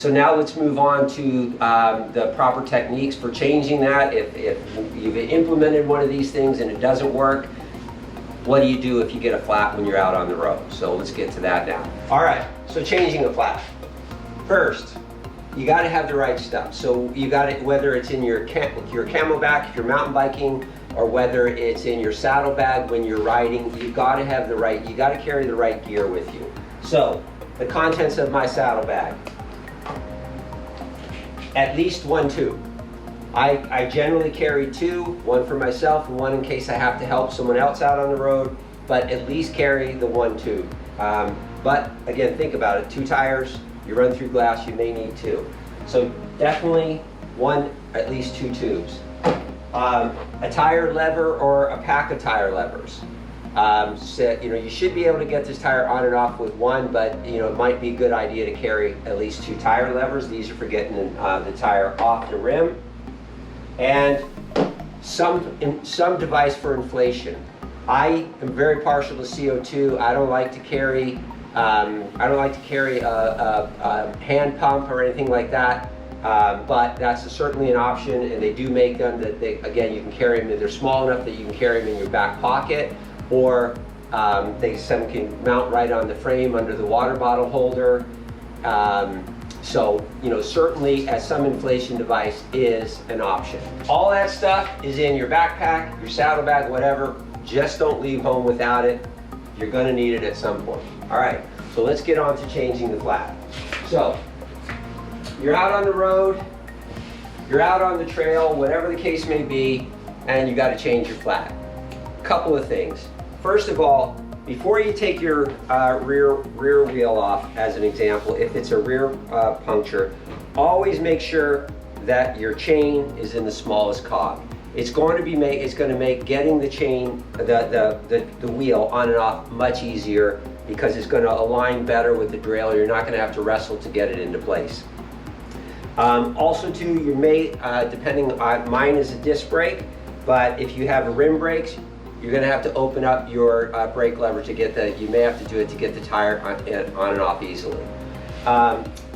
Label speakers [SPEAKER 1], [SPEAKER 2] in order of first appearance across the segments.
[SPEAKER 1] So now let's move on to the proper techniques for changing that. If you've implemented one of these things and it doesn't work, what do you do if you get a flat when you're out on the road? So let's get to that now. All right, so changing a flat. First, you got to have the right stuff. So you got it, whether it's in your CamelBak if you're mountain biking, or whether it's in your saddlebag when you're riding, you got to have the right, you got to carry the right gear with you. So the contents of my saddlebag. At least one tube. I generally carry two, one for myself and one in case I have to help someone else out on the road, but at least carry the one tube. But again, think about it, 2 tires, you run through glass, you may need 2. So definitely at least 2 tubes. A tire lever or a pack of tire levers. So, you should be able to get this tire on and off with one, but it might be a good idea to carry at least 2 tire levers. These are for getting the tire off the rim, and some device for inflation. I am very partial to CO2. I don't like to carry a hand pump or anything like that. But that's certainly an option, and they do make them that again, you can carry them. They're small enough that you can carry them in your back pocket. Or some can mount right on the frame under the water bottle holder. So certainly some inflation device is an option. All that stuff is in your backpack, your saddlebag, whatever. Just don't leave home without it. You're going to need it at some point. All right, so let's get on to changing the flat. So you're out on the road, you're out on the trail, whatever the case may be, and you got to change your flat. Couple of things. First of all, before you take your rear wheel off, as an example, if it's a rear puncture, always make sure that your chain is in the smallest cog. It's going to make getting the chain, the wheel on and off much easier, because it's going to align better with the derailleur. You're not going to have to wrestle to get it into place. Also too, you may, depending on, mine is a disc brake, but if you have rim brakes, you're going to have to open up your brake lever to get you may have to do it to get the tire on and off easily.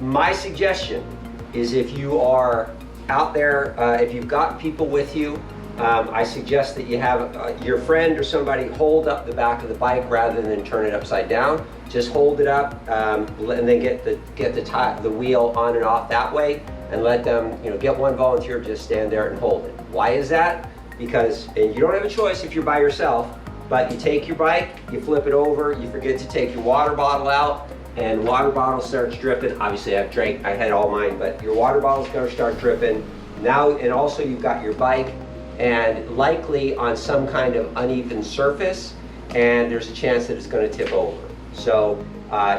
[SPEAKER 1] My suggestion is, if you are out there, if you've got people with you, I suggest that you have your friend or somebody hold up the back of the bike rather than turn it upside down. Just hold it up and then get the wheel on and off that way, and let them, get one volunteer to just stand there and hold it. Why is that? Because, and you don't have a choice if you're by yourself, but you take your bike, you flip it over, you forget to take your water bottle out, and water bottle starts dripping. Obviously I had all mine, but your water bottle's gonna start dripping. Now, and also you've got your bike, and likely on some kind of uneven surface, and there's a chance that it's gonna tip over. So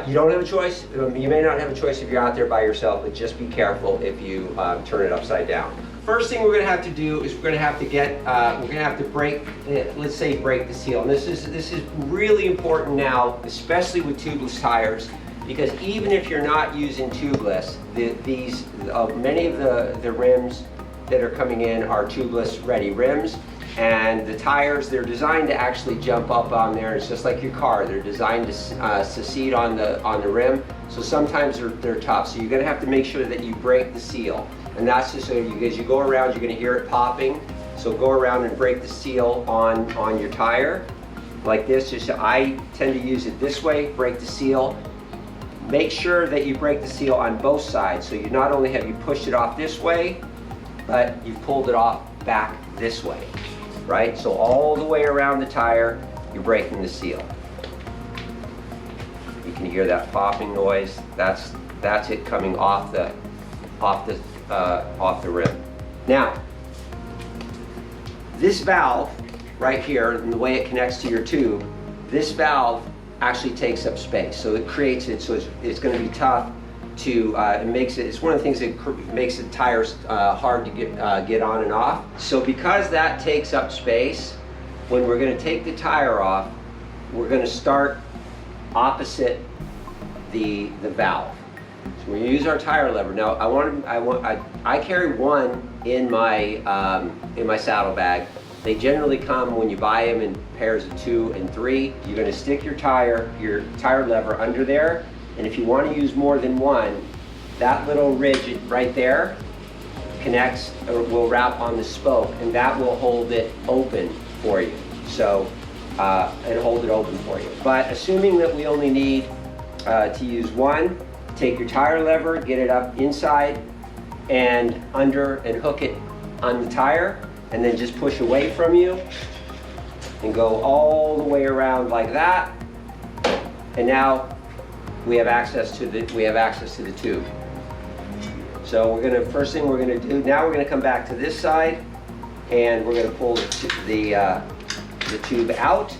[SPEAKER 1] you don't have a choice. You may not have a choice if you're out there by yourself, but just be careful if you turn it upside down. First thing we're going to have to do is we're going to have to break, let's say break the seal. And this is really important now, especially with tubeless tires, because even if you're not using tubeless, many of the rims that are coming in are tubeless ready rims, and the tires, they're designed to actually jump up on there. It's just like your car, they're designed to secede on the rim, so sometimes they're tough. So you're going to have to make sure that you break the seal. And that's just so as you go around, you're going to hear it popping. So go around and break the seal on your tire like this. I tend to use it this way, break the seal. Make sure that you break the seal on both sides. So you not only have you pushed it off this way, but you've pulled it off back this way, right? So all the way around the tire, you're breaking the seal. You can hear that popping noise. That's it coming off the rim. Now, this valve right here, and the way it connects to your tube, this valve actually takes up space. So it creates it, so it's going to be tough to, it's one of the things that makes the tires hard to get on and off. So because that takes up space, when we're going to take the tire off, we're going to start opposite the valve. So we use our tire lever. Now I carry one in my saddlebag. They generally come, when you buy them, in pairs of 2 and 3. You're going to stick your tire lever under there, and if you want to use more than one, that little ridge right there connects or will wrap on the spoke, and that will hold it open for you. So, and hold it open for you. But assuming that we only need to use one, take your tire lever, get it up inside and under and hook it on the tire, and then just push away from you and go all the way around like that. And now we have access to the tube. So first thing we're gonna do, now we're gonna come back to this side and we're gonna pull the tube out.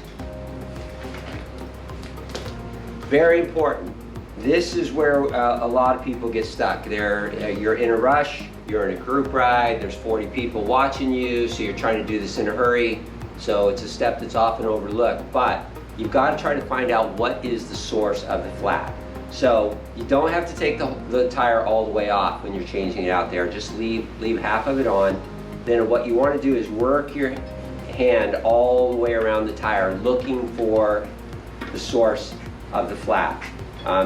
[SPEAKER 1] Very important. This is where a lot of people get stuck. You're in a rush, you're in a group ride, there's 40 people watching you, so you're trying to do this in a hurry. So it's a step that's often overlooked, but you've got to try to find out what is the source of the flat. So you don't have to take the tire all the way off when you're changing it out there. Just leave half of it on. Then what you want to do is work your hand all the way around the tire, looking for the source of the flat.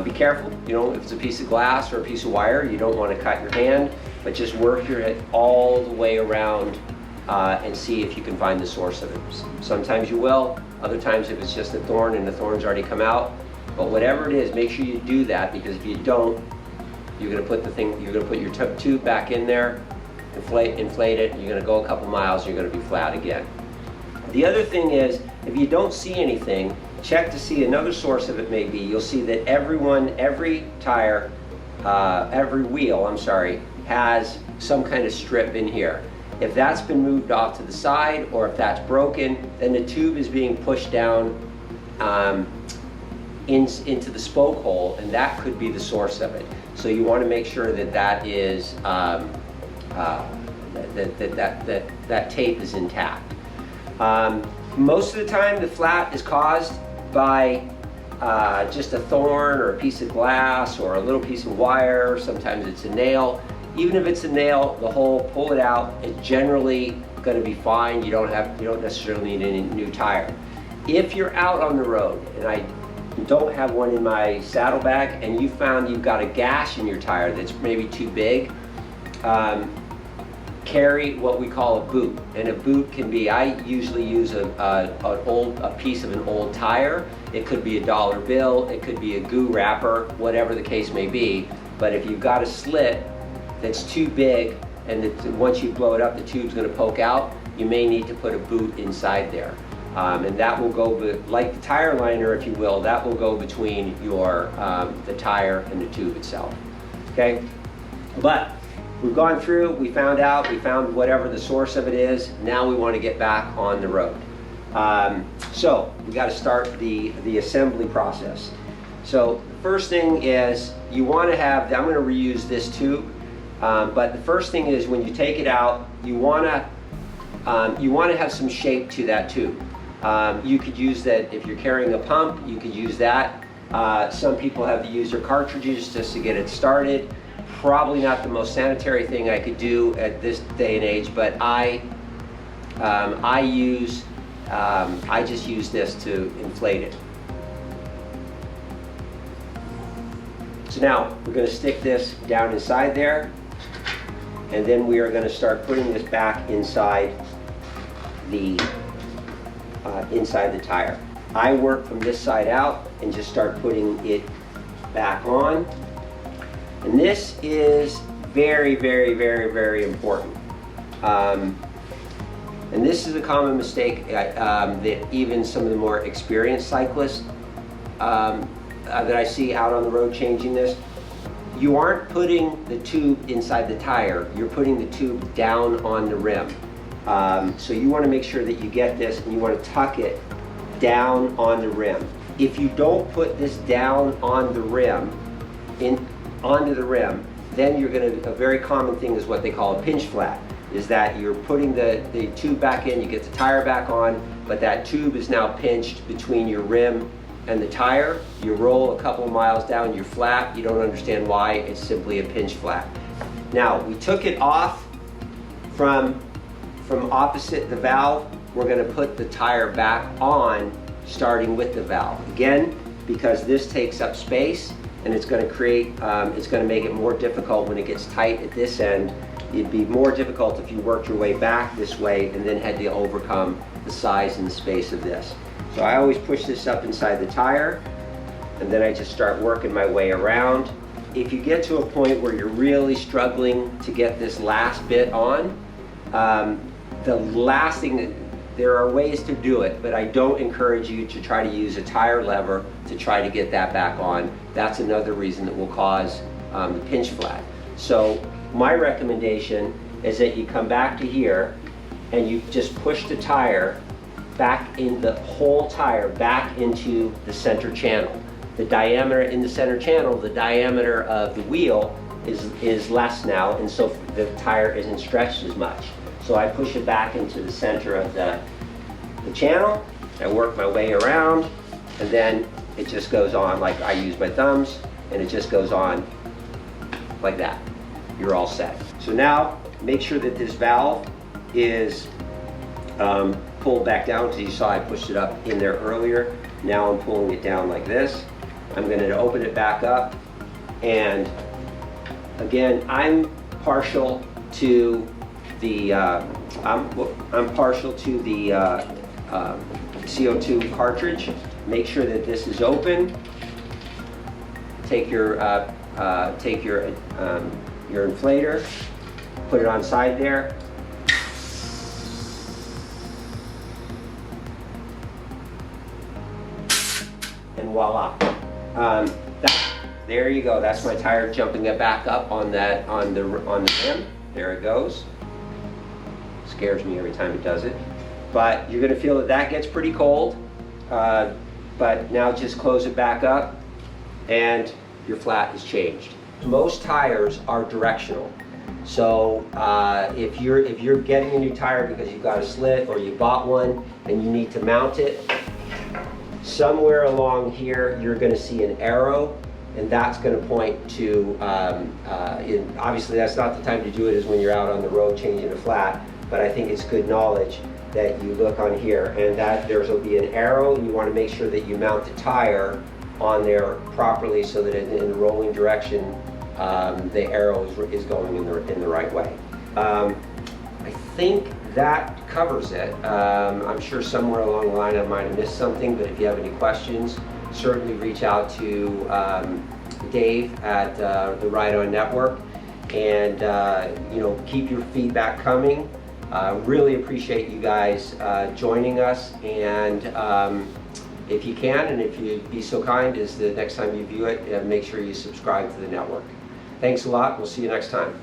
[SPEAKER 1] Be careful, if it's a piece of glass or a piece of wire, you don't want to cut your hand, but just work your head all the way around and see if you can find the source of it. Sometimes you will, other times if it's just a thorn and the thorn's already come out. But whatever it is, make sure you do that, because if you don't, you're gonna put your tube back in there, inflate it, you're gonna go a couple miles, and you're gonna be flat again. The other thing is, if you don't see anything, check to see another source of it may be. You'll see that every wheel, has some kind of strip in here. If that's been moved off to the side, or if that's broken, then the tube is being pushed down into the spoke hole, and that could be the source of it. So you want to make sure that that is that tape is intact. Most of the time, the flat is caused by just a thorn or a piece of glass or a little piece of wire. Sometimes it's a nail. Even if it's a nail, the hole, pull it out. It's generally going to be fine. You don't necessarily need any new tire. If you're out on the road, and I don't have one in my saddlebag, and you found you've got a gash in your tire that's maybe too big, carry what we call a boot. And a boot can be, I usually use a piece of an old tire. It could be a dollar bill, it could be a goo wrapper, whatever the case may be. But if you've got a slit that's too big, and once you blow it up, the tube's going to poke out, you may need to put a boot inside there. And that will go, like the tire liner, if you will, that will go between the tire and the tube itself. Okay? But we've gone through, we found whatever the source of it is. Now we want to get back on the road. So we got to start the assembly process. So the first thing is you want to have, I'm going to reuse this tube, but the first thing is when you take it out, you want to have some shape to that tube. You could use that if you're carrying a pump, you could use that. Some people have to use their cartridges just to get it started. Probably not the most sanitary thing I could do at this day and age, but I just use this to inflate it. So now we're going to stick this down inside there, and then we are going to start putting this back inside the tire. I work from this side out and just start putting it back on. And this is very, very, very, very important. And this is a common mistake that even some of the more experienced cyclists that I see out on the road changing this. You aren't putting the tube inside the tire, you're putting the tube down on the rim. So you want to make sure that you get this, and you want to tuck it down on the rim. If you don't put this down on the rim, onto the rim, then you're going to, a very common thing is what they call a pinch flat, is that you're putting the tube back in, you get the tire back on, but that tube is now pinched between your rim and the tire. You roll a couple of miles down, you're flat, you don't understand why, it's simply a pinch flat. Now, we took it off from opposite the valve. We're going to put the tire back on, starting with the valve. Again, because this takes up space, and it's going to create, it's going to make it more difficult when it gets tight at this end. It'd be more difficult if you worked your way back this way and then had to overcome the size and the space of this. So I always push this up inside the tire, and then I just start working my way around. If you get to a point where you're really struggling to get this last bit on, the last thing, there are ways to do it, but I don't encourage you to try to use a tire lever to try to get that back on. That's another reason that will cause the pinch flat. So my recommendation is that you come back to here and you just push the tire back in, the whole tire back into the center channel. The diameter in the center channel, the diameter of the wheel is less now, and so the tire isn't stretched as much. So I push it back into the center of the channel, I work my way around, and then it just goes on. Like, I use my thumbs, and it just goes on like that. You're all set. So now, make sure that this valve is pulled back down, because you saw I pushed it up in there earlier. Now I'm pulling it down like this. I'm going to open it back up, and again, I'm partial to the CO2 cartridge. Make sure that this is open. Take your inflator, put it on side there. And voila. There you go. That's my tire jumping it back up on the rim. There it goes. Scares me every time it does it. But you're going to feel that that gets pretty cold. But now just close it back up, and your flat is changed. Most tires are directional. So if you're getting a new tire because you've got a slit or you bought one and you need to mount it, somewhere along here you're going to see an arrow, and that's going to point to, obviously that's not the time to do it, is when you're out on the road changing a flat, but I think it's good knowledge that you look on here, and that there's will be an arrow, and you want to make sure that you mount the tire on there properly so that in the rolling direction the arrow is going in the right way. I think that covers it. I'm sure somewhere along the line I might have missed something, but if you have any questions, certainly reach out to Dave at the Ride On Network, and keep your feedback coming. Really appreciate you guys joining us, and if you can, and if you'd be so kind as the next time you view it, make sure you subscribe to the network. Thanks a lot. We'll see you next time.